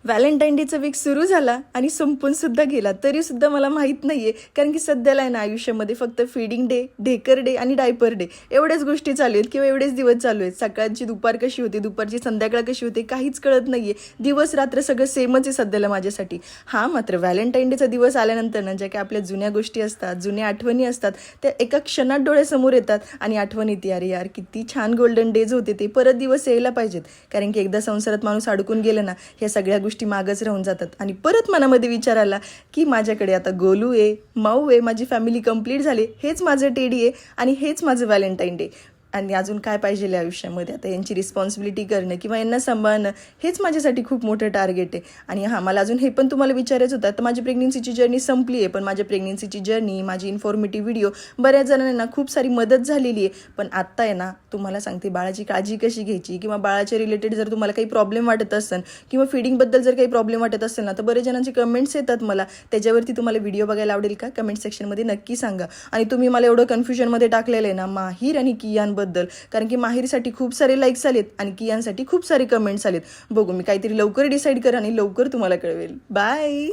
Valentine डेचा weak सुरू झाला आणि संपून सुद्धा गेला तरी सुद्धा मला माहीत नाहीये, कारण की सध्याला आहे ना आयुष्यामध्ये फक्त फीडिंग डे, ढेकर डे आणि डायपर डे एवढ्याच गोष्टी चालू आहेत किंवा एवढेच दिवस चालू आहेत. सकाळची दुपार कशी होते, दुपारची संध्याकाळ कशी होते काहीच कळत नाहीये. दिवस रात्र सगळं सेमच आहे सध्याला माझ्यासाठी. हां, मात्र व्हॅलेंटाईन डेचा दिवस आल्यानंतर ना ज्या काही आपल्या जुन्या गोष्टी असतात, जुन्या आठवणी असतात, त्या एका क्षणात डोळ्यासमोर येतात आणि आठवण येते, अरे यार किती छान गोल्डन डेज होते ते, परत दिवस यायला पाहिजेत. कारण की एकदा संसारात माणूस अडकून गेला ना, ह्या सगळ्या गोष्टी मागच राहून जातात. आणि परत मनामध्ये विचार आला की माझ्याकडे आता गोलू आहे, माऊ आहे, माझी फॅमिली कंप्लीट झाली, हेच माझं टेडी आहे आणि हेच माझं व्हॅलेंटाईन डे. आणि अजून काय पाहिजे आयुष्यामध्ये, आता यांची रिस्पॉन्सिबिलिटी करणं किंवा यांना सांभाळणं हेच माझ्यासाठी खूप मोठं टार्गेट आहे. आणि हां, मला अजून हे पण तुम्हाला विचारायचं होतं, तर माझी प्रेग्नेन्सीची जर्नी संपली आहे, पण माझ्या प्रेग्नेन्सीची जर्नी, माझी इन्फॉर्मेटिव्ह व्हिडिओ बऱ्याच जणांना खूप सारी मदत झालेली आहे. पण आत्ता आहे ना तुम्हाला सांगते, बाळाची काळजी कशी घ्यायची किंवा बाळाच्या रिलेटेड जर तुम्हाला काही प्रॉब्लेम वाटत असेल किंवा फिडिंगबद्दल जर काही प्रॉब्लेम वाटत असेल ना, तर बरेच जणांचे कमेंट्स येतात मला, त्याच्यावरती तुम्हाला व्हिडिओ बघायला आवडेल का? कमेंट सेक्शनमध्ये नक्की सांगा. आणि तुम्ही मला एवढं कन्फ्युजनमध्ये टाकलेलं आहे ना माहीर आणि कियानबद्दल, कारण की माहीरसाठी खूप सारे लाईक्स आलेत आणि कियानसाठी खूप सारे कमेंट्स आलेत. बघू, मी काहीतरी लवकर डिसाईड करा आणि लवकर तुम्हाला कळवेल. बाय.